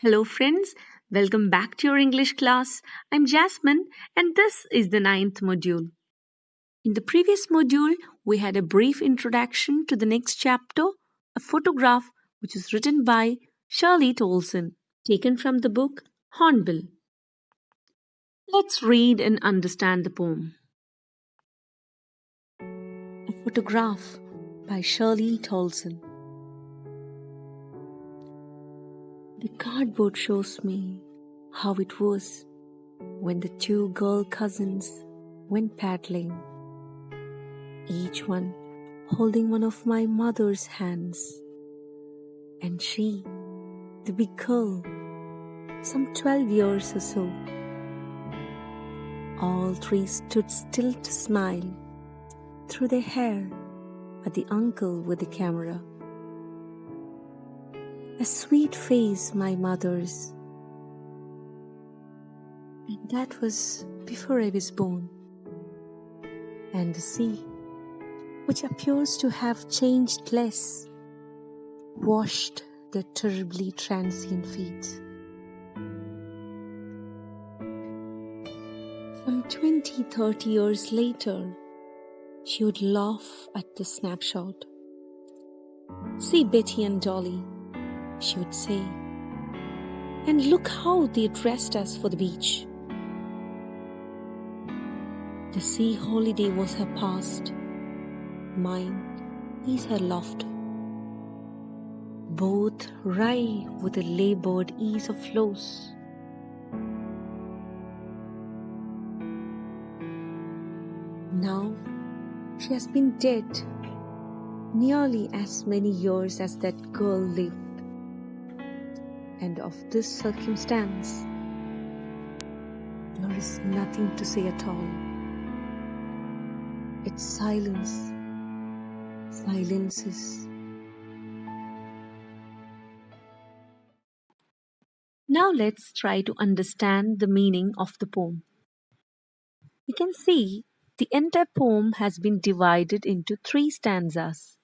Hello, friends. Welcome back to your English class. I'm Jasmine, and this is the ninth module. In the previous module, we had a brief introduction to the next chapter, a photograph which is written by Shirley Tolson, taken from the book Hornbill. Let's read and understand the poem. A photograph by Shirley Tolson. The cardboard shows me how it was when the two girl cousins went paddling, each one holding one of my mother's hands. And she, the big girl, some 12 years or so. All three stood still to smile through their hair at the uncle with the camera. A sweet face, my mother's. And that was before I was born. And the sea, which appears to have changed less, washed their terribly transient feet. Some 20, 30 years later, she would laugh at the snapshot. See Betty and Dolly, she would say, and look how they dressed us for the beach. The sea holiday was her past. Mine is her laughter. Both wry with the labored ease of flows. Now she has been dead nearly as many years as that girl lived. And of this circumstance, there is nothing to say at all. It's silence. Silences. Now let's try to understand the meaning of the poem. We can see the entire poem has been divided into three stanzas.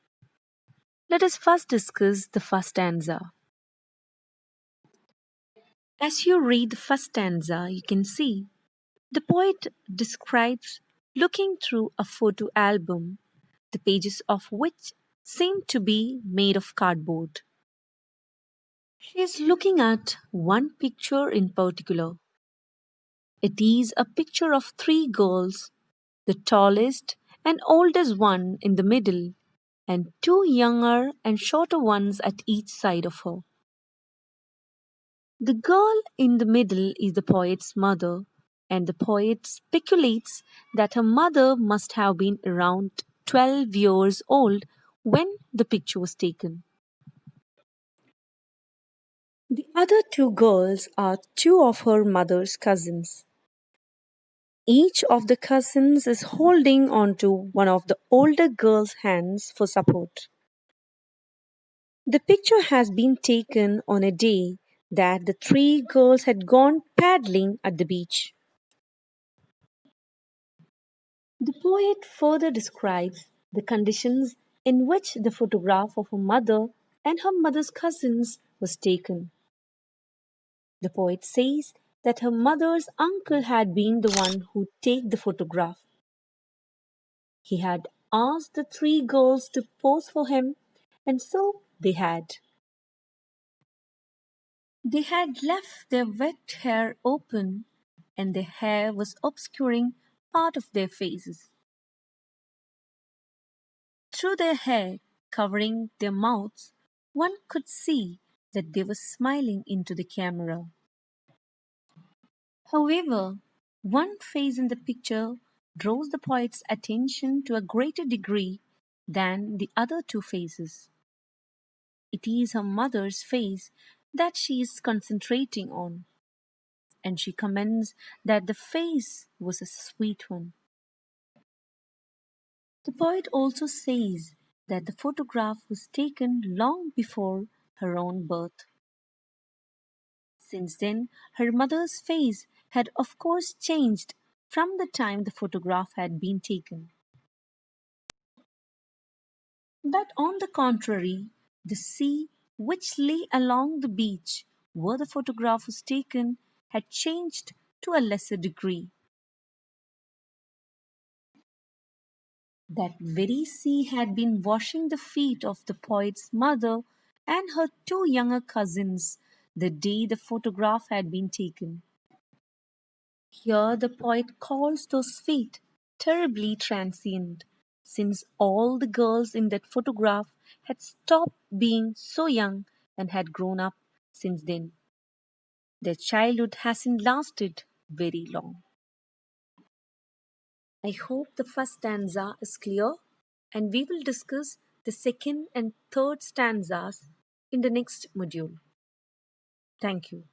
Let us first discuss the first stanza. As you read the first stanza, you can see the poet describes looking through a photo album, the pages of which seem to be made of cardboard. She is looking at one picture in particular. It is a picture of three girls, the tallest and oldest one in the middle, and two younger and shorter ones at each side of her. The girl in the middle is the poet's mother, and the poet speculates that her mother must have been around 12 years old when the picture was taken. The other two girls are two of her mother's cousins. Each of the cousins is holding onto one of the older girl's hands for support. The picture has been taken on a day that the three girls had gone paddling at the beach. The poet further describes the conditions in which the photograph of her mother and her mother's cousins was taken. The poet says that her mother's uncle had been the one who take the photograph. He had asked the three girls to pose for him, and so they had. They had left their wet hair open, and their hair was obscuring part of their faces. Through their hair covering their mouths, one could see that they were smiling into the camera. However, one face in the picture draws the poet's attention to a greater degree than the other two faces. It is her mother's face that she is concentrating on, and she comments that the face was a sweet one. The poet also says that the photograph was taken long before her own birth. Since then, her mother's face had of course changed from the time the photograph had been taken. But on the contrary, the sea which lay along the beach where the photograph was taken had changed to a lesser degree. That very sea had been washing the feet of the poet's mother and her two younger cousins the day the photograph had been taken. Here the poet calls those feet terribly transient, since all the girls in that photograph had stopped being so young and had grown up since then. Their childhood hasn't lasted very long. I hope the first stanza is clear, and we will discuss the second and third stanzas in the next module. Thank you.